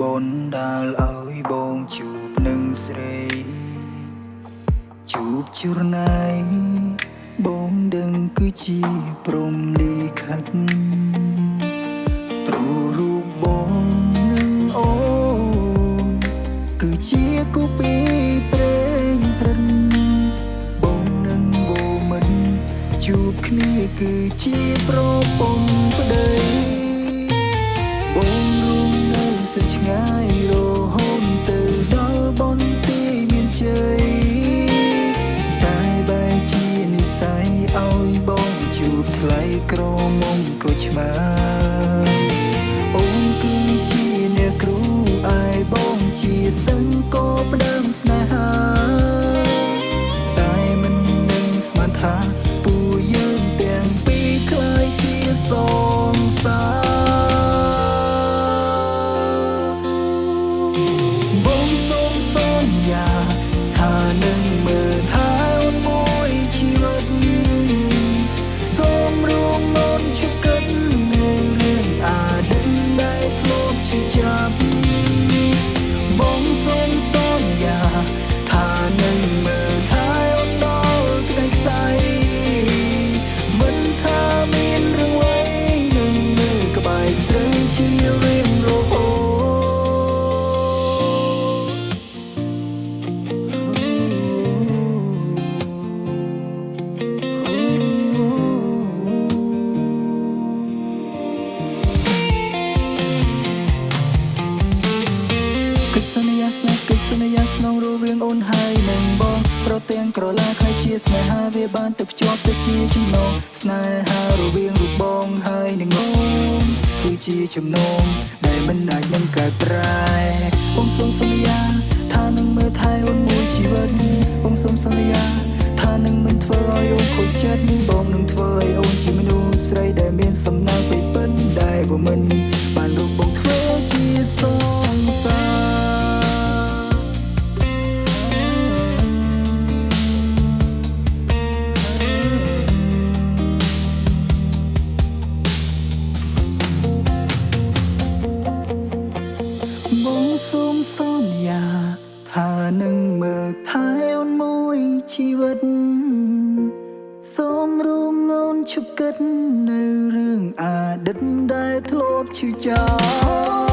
បុណ្យដែលឲ្យបងជួបនឹងស្រីជួបជួរណៃបងដឹងគឺជាព្រំលិខិតព្រោះរូបបងនឹងអូនគឺជាគូពីព្រេងព្រិនបងនឹងវោមិនជួបគ្នាគឺជាប្រពន្ធប្តីបងរួមនៅសិនឆ្ងាយរហូតទៅដល់បនទីមានជ័យតែបែរជានិស័យឲ្យបងជួបថ្លៃក្រមុំក្រូចឆ្មាអូនគឺជាអ្នកគ្រូឯបងជាសិង្ហកផ្ដើមស្នេហាតែមិននឹងស្មានថាពួកយើងទាំងពីរខ្លាយជាសងសាបងសូមសន្យាថានឹងមើលថែអូនមួយជីវិតសូមរួមអូនជិះកិននៅរឿងអតីតដែលធ្លាប់ឈឺចាប់បងសូមសន្យាថានឹងមើលថែអូនដល់ក្តីខ្សែមិនថាមានរឿងអ្វីនឹងនៅក្បែរស្រីជារៀងរហូតកិច្ចសន្យាស្នងរវាងអូនហើយនឹងបងប្រទាំងក្រឡាខ្ល้ายជាស្នេហាវាបានទៅភ្ជាប់ទៅជាចំណងស្នេហារវាងរូបបងហើយនឹងអូនគឺជាចំណងដែលមិនអាចនឹងកែប្រែបងសូមសន្យាថានឹងមើលថែអូនមួយជីវិតបងសូមសន្យាថានឹងមិនធ្វើឲ្យអូនខូចចិត្តបងនឹងធ្វើឲ្យអូនជាមនុស្សស្រីដែលមានសំណាងពេញពិនដែលបើមិនបានរូបបងធ្វើជាសងសាបងសូមសន្យាថានឹងមើលថែអូនមួយជីវិតសូមរួមអូនឈប់គិតនៅរឿងអតីតដែលធ្លាប់ឈឺចាប់